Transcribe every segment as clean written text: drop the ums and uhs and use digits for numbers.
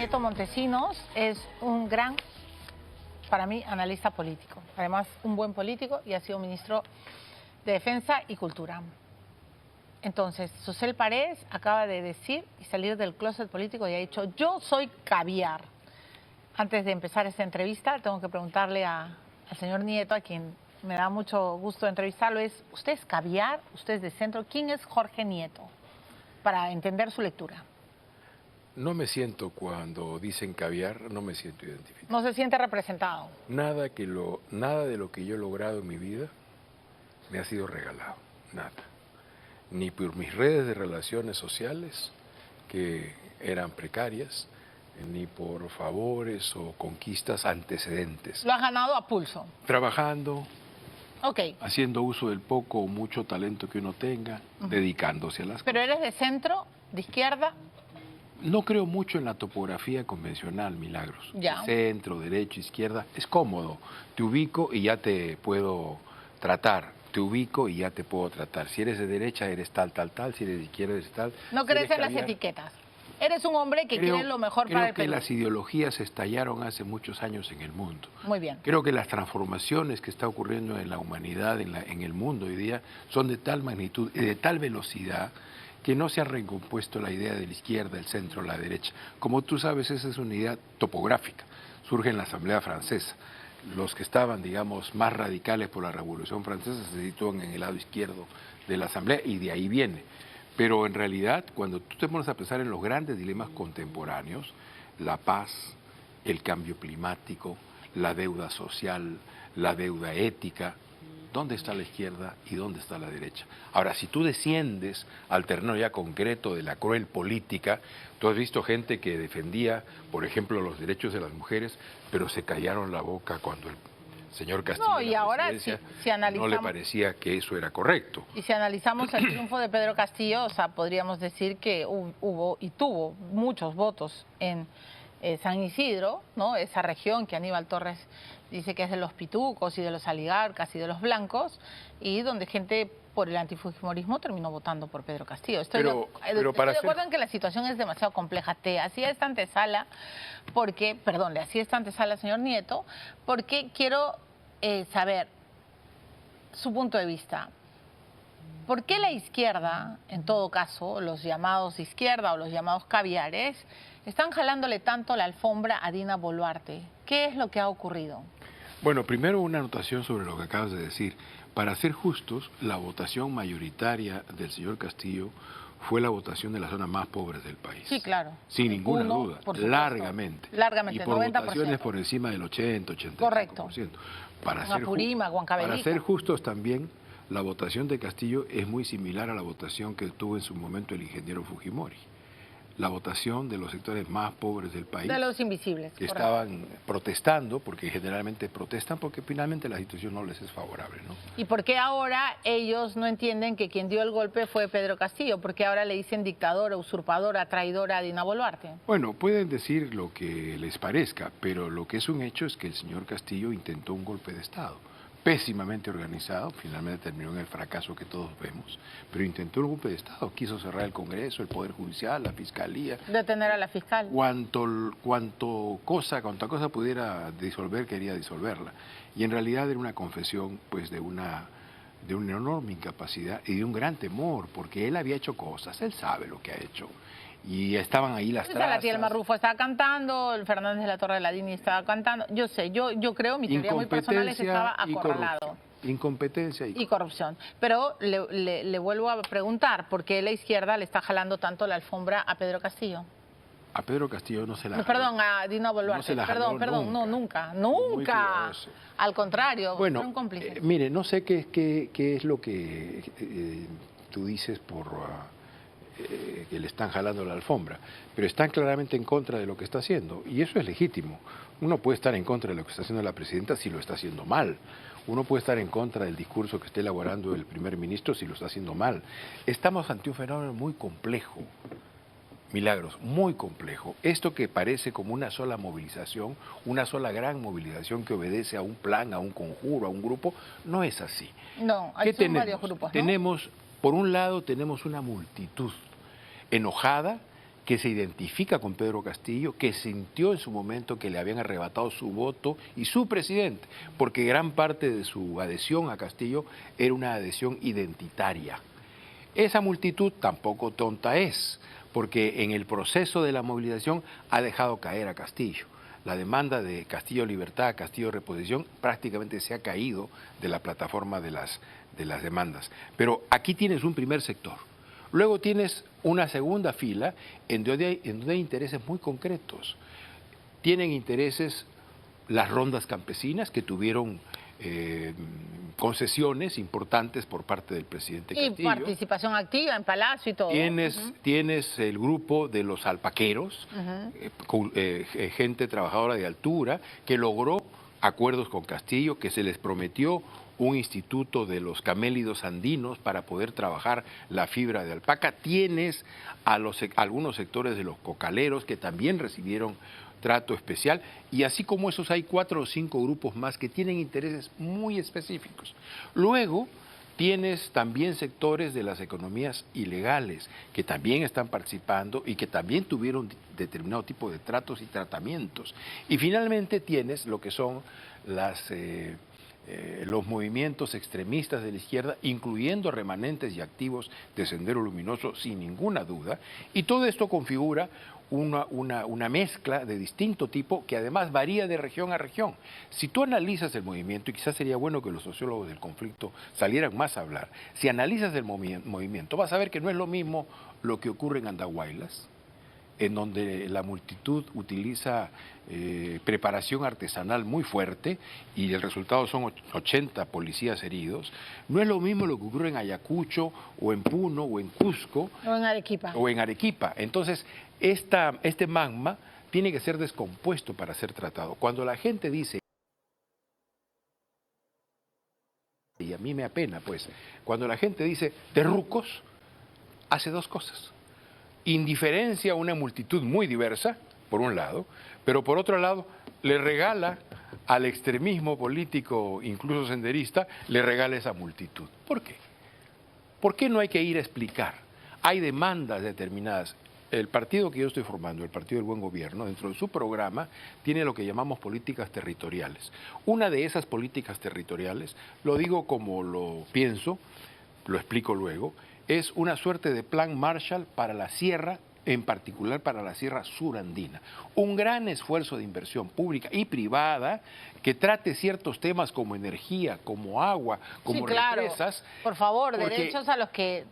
Nieto Montesinos es un gran, para mí, analista político. Además, un buen político y ha sido ministro de Defensa y Cultura. Entonces, Susel Paredes acaba de decir y salir del closet político y ha dicho: yo soy caviar. Antes de empezar esta entrevista, tengo que preguntarle al señor Nieto, a quien me da mucho gusto entrevistarlo, ¿usted es caviar? ¿Usted es de centro? ¿Quién es Jorge Nieto? Para entender su lectura. No me siento, cuando dicen caviar, no me siento identificado. No se siente representado. Nada de lo que yo he logrado en mi vida me ha sido regalado, nada. Ni por mis redes de relaciones sociales, que eran precarias, ni por favores o conquistas antecedentes. Lo has ganado a pulso. Trabajando, Okay. haciendo uso del poco o mucho talento que uno tenga, dedicándose a las cosas. ¿Pero eres de centro, de izquierda? No creo mucho en la topografía convencional, Milagros. Ya. Centro, derecho, izquierda, es cómodo. Te ubico y ya te puedo tratar. Te ubico y ya te puedo tratar. Si eres de derecha, eres tal, tal, tal. Si eres de izquierda, eres tal. No Si crees eres en las caviar. etiquetas. Eres un hombre que quiere lo mejor para el Creo que Perú. las ideologías estallaron hace muchos años en el mundo. Muy bien. Creo que las transformaciones que está ocurriendo en la humanidad, en el mundo hoy día, son de tal magnitud y de tal velocidad que no se ha recompuesto la idea de la izquierda, el centro, la derecha. Como tú sabes, esa es una idea topográfica. Surge en la Asamblea Francesa. Los que estaban, digamos, más radicales por la Revolución Francesa se sitúan en el lado izquierdo de la Asamblea y de ahí viene. Pero en realidad, cuando tú te pones a pensar en los grandes dilemas contemporáneos, la paz, el cambio climático, la deuda social, la deuda ética, ¿dónde está la izquierda y dónde está la derecha? Ahora, si tú desciendes al terreno ya concreto de la cruel política, tú has visto gente que defendía, por ejemplo, los derechos de las mujeres, pero se callaron la boca cuando el señor Castillo No, y ahora si no le parecía que eso era correcto. Y si analizamos el triunfo de Pedro Castillo, o sea, podríamos decir que hubo y tuvo muchos votos en San Isidro, ¿no? Esa región que Aníbal Torres dice que es de los pitucos y de los oligarcas y de los blancos, y donde gente por el antifujimorismo terminó votando por Pedro Castillo. Estoy de acuerdo en que la situación es demasiado compleja. Le hacía esta antesala, señor Nieto, porque quiero saber su punto de vista. ¿Por qué la izquierda, en todo caso, los llamados izquierda o los llamados caviares, están jalándole tanto la alfombra a Dina Boluarte? ¿Qué es lo que ha ocurrido? Bueno, primero una anotación sobre lo que acabas de decir. Para ser justos, la votación mayoritaria del señor Castillo fue la votación de las zonas más pobres del país. Sí, claro. Sin ninguna duda, largamente. Y por 90%. Votaciones por encima del 80-85%. Correcto. Para ser justos también, la votación de Castillo es muy similar a la votación que tuvo en su momento el ingeniero Fujimori. La votación de los sectores más pobres del país. De los invisibles. Que estaban protestando, porque generalmente protestan porque finalmente la situación no les es favorable, ¿no? ¿Y por qué ahora ellos no entienden que quien dio el golpe fue Pedro Castillo? ¿Por qué ahora le dicen dictadora, usurpadora, traidora a Dina Boluarte? Bueno, pueden decir lo que les parezca, pero lo que es un hecho es que el señor Castillo intentó un golpe de Estado. Pésimamente organizado, finalmente terminó en el fracaso que todos vemos, pero intentó un golpe de Estado, quiso cerrar el Congreso, el Poder Judicial, la Fiscalía. Detener a la fiscal. Cuanto cosa pudiera disolver, quería disolverla. Y en realidad era una confesión pues de una enorme incapacidad y de un gran temor, porque él había hecho cosas, él sabe lo que ha hecho. Y estaban ahí las trazas. La tía Elma Rufo estaba cantando, el Fernández de la Torre de la Dini estaba cantando. Yo sé, yo creo, mi teoría muy personal es que estaba acorralado. Incompetencia y corrupción. Pero le vuelvo a preguntar, ¿por qué la izquierda le está jalando tanto la alfombra a Pedro Castillo? A Pedro Castillo no se la jaló. Perdón, a Dina Boluarte. No se la jaló nunca. Al contrario, bueno, fueron cómplices. Mire, no sé qué es lo que tú dices por que le están jalando la alfombra, pero están claramente en contra de lo que está haciendo, y eso es legítimo. Uno puede estar en contra de lo que está haciendo la presidenta si lo está haciendo mal. Uno puede estar en contra del discurso que esté elaborando el primer ministro si lo está haciendo mal. Estamos ante un fenómeno muy complejo, Milagros, muy complejo. Esto que parece como una sola movilización, una sola gran movilización que obedece a un plan, a un conjuro, a un grupo, no es así. No, hay varios grupos, ¿no? Por un lado, tenemos una multitud enojada que se identifica con Pedro Castillo, que sintió en su momento que le habían arrebatado su voto y su presidente, porque gran parte de su adhesión a Castillo era una adhesión identitaria. Esa multitud tampoco tonta es, porque en el proceso de la movilización ha dejado caer a Castillo. La demanda de Castillo Libertad, Castillo Reposición, prácticamente se ha caído de la plataforma de las demandas. Pero aquí tienes un primer sector. Luego tienes una segunda fila en donde hay intereses muy concretos. Tienen intereses las rondas campesinas, que tuvieron concesiones importantes por parte del presidente Castillo. Y participación activa en Palacio y todo. Tienes el grupo de los alpaqueros, gente trabajadora de altura, que logró acuerdos con Castillo, que se les prometió un instituto de los camélidos andinos para poder trabajar la fibra de alpaca. Tienes a algunos sectores de los cocaleros que también recibieron trato especial, y así como esos hay 4 o 5 grupos más que tienen intereses muy específicos. Luego tienes también sectores de las economías ilegales que también están participando y que también tuvieron determinado tipo de tratos y tratamientos. Y finalmente tienes lo que son los movimientos extremistas de la izquierda, incluyendo remanentes y activos de Sendero Luminoso, sin ninguna duda, y todo esto configura una mezcla de distinto tipo que además varía de región a región. Si tú analizas el movimiento, y quizás sería bueno que los sociólogos del conflicto salieran más a hablar, si analizas el movimiento vas a ver que no es lo mismo lo que ocurre en Andahuaylas, en donde la multitud utiliza preparación artesanal muy fuerte y el resultado son 80 policías heridos. No es lo mismo lo que ocurre en Ayacucho o en Puno o en Cusco. O en Arequipa. Entonces, este magma tiene que ser descompuesto para ser tratado. Cuando la gente dice, y a mí me apena, pues, cuando la gente dice terrucos, hace 2 cosas. Indiferencia a una multitud muy diversa, por un lado, pero por otro lado le regala al extremismo político, incluso senderista, le regala esa multitud. ¿Por qué? ¿Por qué no hay que ir a explicar? Hay demandas determinadas. El partido que yo estoy formando, el Partido del Buen Gobierno, dentro de su programa, tiene lo que llamamos políticas territoriales. Una de esas políticas territoriales, lo digo como lo pienso, lo explico luego, es una suerte de plan Marshall para la sierra, en particular para la sierra surandina. Un gran esfuerzo de inversión pública y privada que trate ciertos temas como energía, como agua, como represas. Por favor, derechos a los que...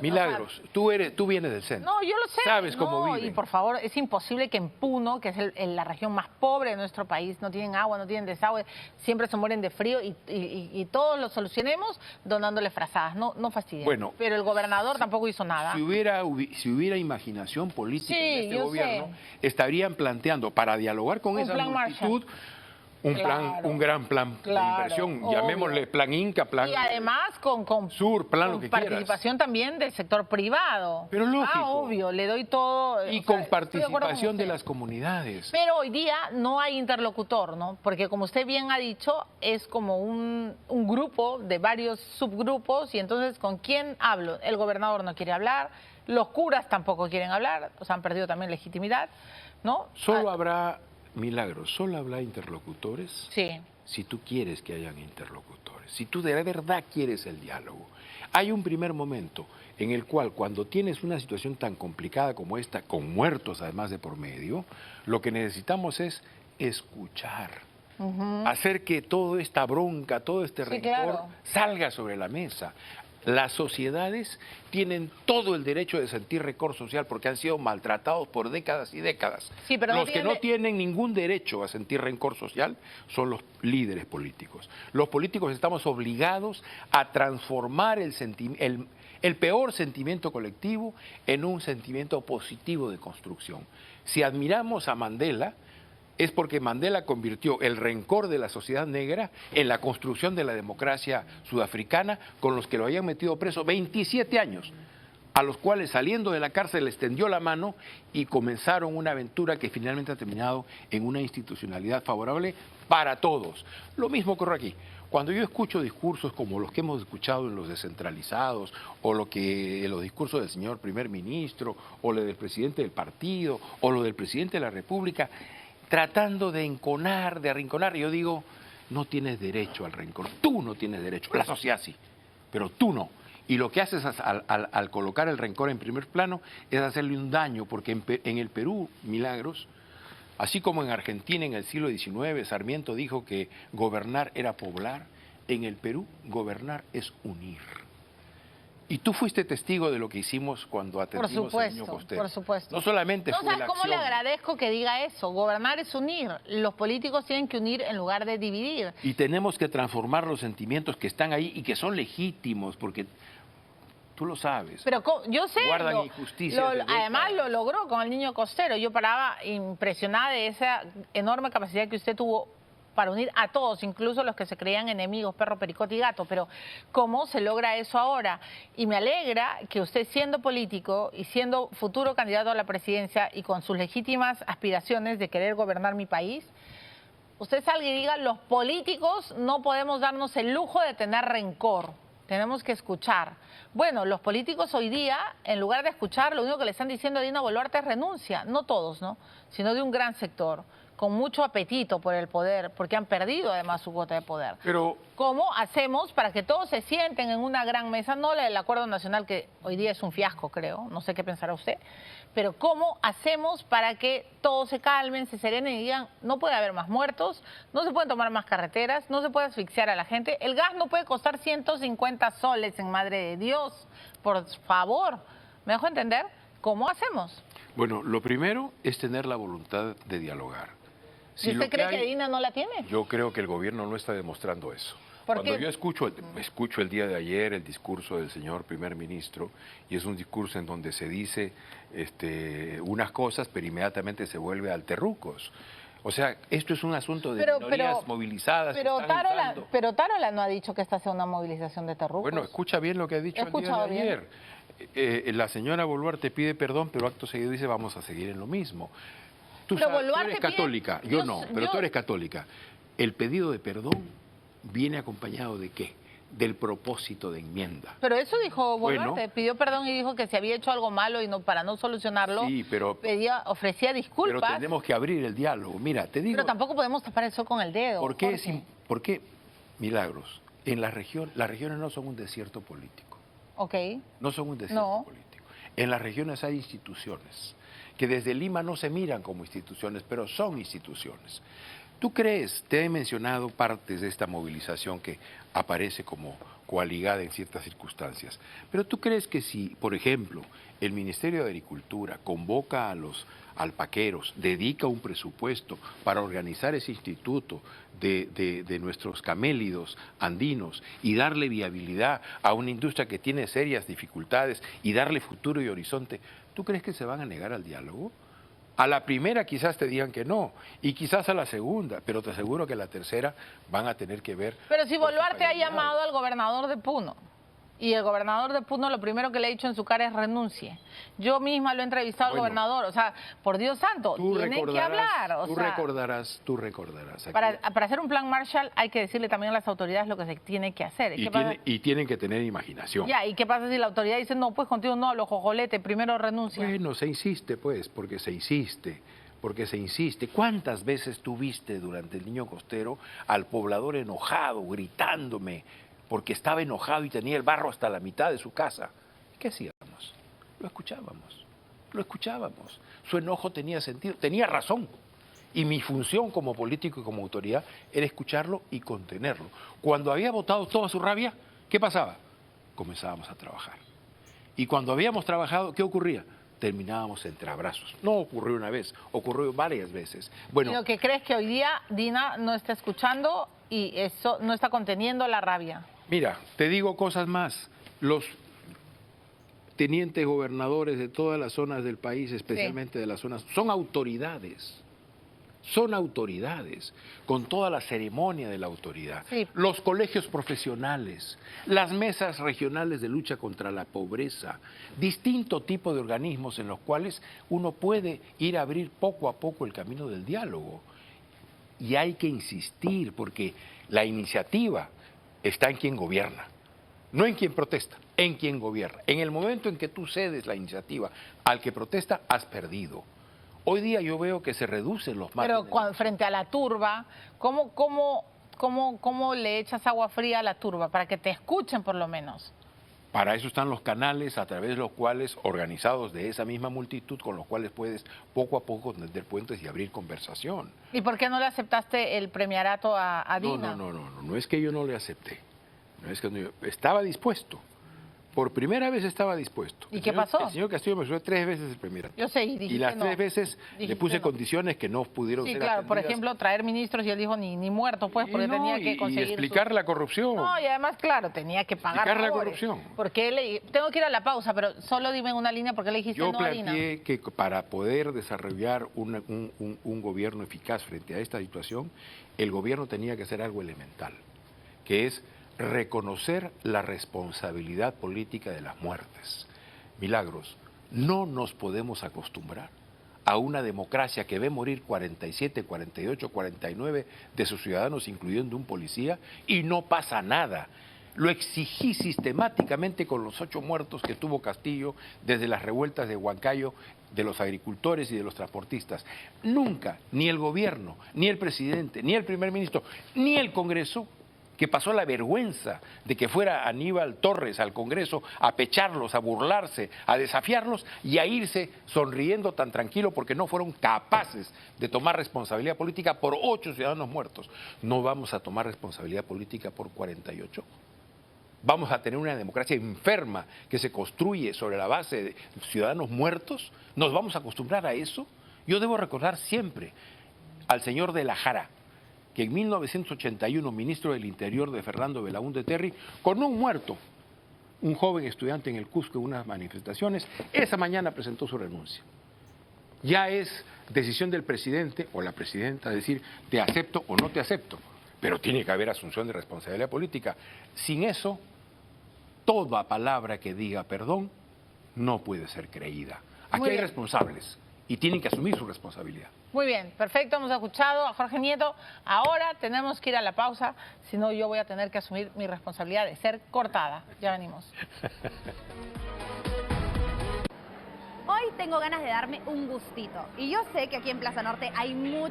Milagros, tú vienes del centro. No, yo lo sé. Sabes cómo viven. Y por favor, es imposible que en Puno, que es la región más pobre de nuestro país, no tienen agua, no tienen desagüe, siempre se mueren de frío y todos lo solucionemos donándole frazadas. No fastidien. Bueno, pero el gobernador tampoco hizo nada. Si hubiera imaginación política en este gobierno, estarían planteando para dialogar con esa multitud un gran plan de inversión, llamémosle plan Inca, plan y además con Sur, plan lo que participación quieras. También del sector privado. Pero lógico. Obvio, le doy todo. Y con participación de las comunidades. Pero hoy día no hay interlocutor, ¿no? Porque como usted bien ha dicho, es como un grupo de varios subgrupos y entonces ¿con quién hablo? El gobernador no quiere hablar, los curas tampoco quieren hablar, o sea, han perdido también legitimidad, ¿no? Solo habrá... Milagros, solo habla interlocutores si tú quieres que hayan interlocutores, si tú de verdad quieres el diálogo. Hay un primer momento en el cual cuando tienes una situación tan complicada como esta, con muertos además de por medio, lo que necesitamos es escuchar, hacer que toda esta bronca, todo este rencor salga sobre la mesa. Las sociedades tienen todo el derecho de sentir rencor social porque han sido maltratados por décadas y décadas. Pero los que no tienen ningún derecho a sentir rencor social son los líderes políticos. Los políticos estamos obligados a transformar el peor sentimiento colectivo en un sentimiento positivo de construcción. Si admiramos a Mandela, es porque Mandela convirtió el rencor de la sociedad negra en la construcción de la democracia sudafricana, con los que lo habían metido preso 27 años, a los cuales saliendo de la cárcel les tendió la mano y comenzaron una aventura que finalmente ha terminado en una institucionalidad favorable para todos. Lo mismo ocurre aquí. Cuando yo escucho discursos como los que hemos escuchado en los descentralizados, o los discursos del señor primer ministro, o lo del presidente del partido, o lo del presidente de la República, tratando de enconar, de arrinconar, yo digo, no tienes derecho al rencor, tú no tienes derecho, la sociedad sí, pero tú no. Y lo que haces al colocar el rencor en primer plano es hacerle un daño, porque en el Perú, Milagros, así como en Argentina en el siglo XIX, Sarmiento dijo que gobernar era poblar, en el Perú gobernar es unir. Y tú fuiste testigo de lo que hicimos cuando atendimos al niño costero. Por supuesto. No solamente no fue sabes la cómo acción. le agradezco que diga eso. Gobernar es unir. Los políticos tienen que unir en lugar de dividir. Y tenemos que transformar los sentimientos que están ahí y que son legítimos, porque tú lo sabes. Pero yo sé, guardan injusticias de además décadas. lo logró con el niño costero. Yo paraba impresionada de esa enorme capacidad que usted tuvo para unir a todos, incluso los que se creían enemigos, perro, pericote y gato. Pero ¿cómo se logra eso ahora? Y me alegra que usted, siendo político y siendo futuro candidato a la presidencia y con sus legítimas aspiraciones de querer gobernar mi país, usted salga y diga, los políticos no podemos darnos el lujo de tener rencor. Tenemos que escuchar. Bueno, los políticos hoy día, en lugar de escuchar, lo único que le están diciendo a Dina Boluarte es renuncia. No todos, ¿no? Sino de un gran sector, con mucho apetito por el poder, porque han perdido además su cuota de poder. Pero ¿cómo hacemos para que todos se sienten en una gran mesa? No el acuerdo nacional, que hoy día es un fiasco, creo, no sé qué pensará usted, pero ¿cómo hacemos para que todos se calmen, se serenen y digan, no puede haber más muertos, no se pueden tomar más carreteras, no se puede asfixiar a la gente, el gas no puede costar 150 soles en Madre de Dios, por favor? ¿Me dejo entender? ¿Cómo hacemos? bueno, lo primero es tener la voluntad de dialogar. ¿Y usted cree que Dina no la tiene? Yo creo que el gobierno no está demostrando eso. ¿Por Cuando qué? yo escucho el día de ayer el discurso del señor primer ministro, y es un discurso en donde se dice unas cosas, pero inmediatamente se vuelve al terrucos. O sea, esto es un asunto de minorías movilizadas. Pero Tarola no ha dicho que esta sea una movilización de terrucos. Bueno, escucha bien lo que ha dicho el día de ayer. La señora Boluarte pide perdón, pero acto seguido dice vamos a seguir en lo mismo. Tú eres católica, yo no, pero tú eres católica. El pedido de perdón viene acompañado ¿de qué? Del propósito de enmienda. Pero eso dijo Boluarte, Bueno, pidió perdón y dijo que si había hecho algo malo y para no solucionarlo, sí, pero ofrecía disculpas. Pero tenemos que abrir el diálogo. Mira, te digo. Pero tampoco podemos tapar el sol con el dedo. ¿Por qué, Milagros? En las regiones no son un desierto político. Ok. No son un desierto político. En las regiones hay instituciones que desde Lima no se miran como instituciones, pero son instituciones. ¿Tú crees, te he mencionado partes de esta movilización que aparece como coaligada en ciertas circunstancias, pero tú crees que si, por ejemplo, el Ministerio de Agricultura convoca a los alpaqueros, dedica un presupuesto para organizar ese instituto de nuestros camélidos andinos y darle viabilidad a una industria que tiene serias dificultades y darle futuro y horizonte, ¿tú crees que se van a negar al diálogo? A la primera quizás te digan que no, y quizás a la segunda, pero te aseguro que a la tercera van a tener que ver. Pero si Boluarte ha llamado al gobernador de Puno, y el gobernador de Puno lo primero que le ha dicho en su cara es renuncie. Yo misma lo he entrevistado al gobernador, o sea, por Dios santo, tienen que hablar. Tú recordarás. Para hacer un plan Marshall hay que decirle también a las autoridades lo que se tiene que hacer. Y tienen que tener imaginación. Ya, ¿y qué pasa si la autoridad dice, no, pues contigo no, los jojolete, primero renuncia? Bueno, se insiste pues, porque se insiste. ¿Cuántas veces tuviste durante el Niño Costero al poblador enojado, gritándome, porque estaba enojado y tenía el barro hasta la mitad de su casa? ¿Qué hacíamos? Lo escuchábamos. Su enojo tenía sentido, tenía razón. Y mi función como político y como autoridad era escucharlo y contenerlo. Cuando había botado toda su rabia, ¿qué pasaba? Comenzábamos a trabajar. Y cuando habíamos trabajado, ¿qué ocurría? Terminábamos entre abrazos. No ocurrió una vez, ocurrió varias veces. Bueno, ¿y lo que crees que hoy día Dina no está escuchando y eso no está conteniendo la rabia? Mira, te digo cosas más. Los tenientes gobernadores de todas las zonas del país, especialmente de las zonas, son autoridades. Son autoridades, con toda la ceremonia de la autoridad. Sí. Los colegios profesionales, las mesas regionales de lucha contra la pobreza, distinto tipo de organismos en los cuales uno puede ir a abrir poco a poco el camino del diálogo. Y hay que insistir, porque la iniciativa está en quien gobierna, no en quien protesta, en quien gobierna. En el momento en que tú cedes la iniciativa al que protesta, has perdido. Hoy día yo veo que se reducen los márgenes. Pero frente a la turba, ¿cómo le echas agua fría a la turba? Para que te escuchen por lo menos. Para eso están los canales a través de los cuales, organizados de esa misma multitud, con los cuales puedes poco a poco tender puentes y abrir conversación. ¿Y por qué no le aceptaste el premiarato a Dina? No es que yo no le acepté. No es que yo estaba dispuesto. Por primera vez estaba dispuesto. ¿Y qué pasó? El señor Castillo me subió 3 veces el premierato. Yo sé, y las 3 veces le puse condiciones que no pudieron ser claro, atendidas. por ejemplo, traer ministros y él dijo ni muerto, pues, porque tenía que conseguir... Y explicar la corrupción. No, y además, claro, tenía que pagar explicar la favores. corrupción. Porque tengo que ir a la pausa, pero solo dime una línea porque le dijiste yo no a Dina. Yo planteé que para poder desarrollar un gobierno eficaz frente a esta situación, el gobierno tenía que hacer algo elemental, que es reconocer la responsabilidad política de las muertes. Milagros, no nos podemos acostumbrar a una democracia que ve morir 47, 48, 49 de sus ciudadanos, incluyendo un policía, y no pasa nada. Lo exigí sistemáticamente con los 8 muertos que tuvo Castillo desde las revueltas de Huancayo, de los agricultores y de los transportistas. Nunca, ni el gobierno, ni el presidente, ni el primer ministro, ni el Congreso, que pasó la vergüenza de que fuera Aníbal Torres al Congreso a pecharlos, a burlarse, a desafiarlos y a irse sonriendo tan tranquilo porque no fueron capaces de tomar responsabilidad política por 8 ciudadanos muertos. ¿No vamos a tomar responsabilidad política por 48? ¿Vamos a tener una democracia enferma que se construye sobre la base de ciudadanos muertos? ¿Nos vamos a acostumbrar a eso? Yo debo recordar siempre al señor de la Jara, que en 1981, ministro del Interior de Fernando Belaúnde Terry, con un muerto, un joven estudiante en el Cusco en unas manifestaciones, esa mañana presentó su renuncia. Ya es decisión del presidente o la presidenta decir te acepto o no te acepto, pero tiene que haber asunción de responsabilidad política. Sin eso, toda palabra que diga perdón no puede ser creída. Aquí hay responsables y tienen que asumir su responsabilidad. Muy bien, perfecto, hemos escuchado a Jorge Nieto. Ahora tenemos que ir a la pausa, si no yo voy a tener que asumir mi responsabilidad de ser cortada. Ya venimos. Hoy tengo ganas de darme un gustito y yo sé que aquí en Plaza Norte hay muchos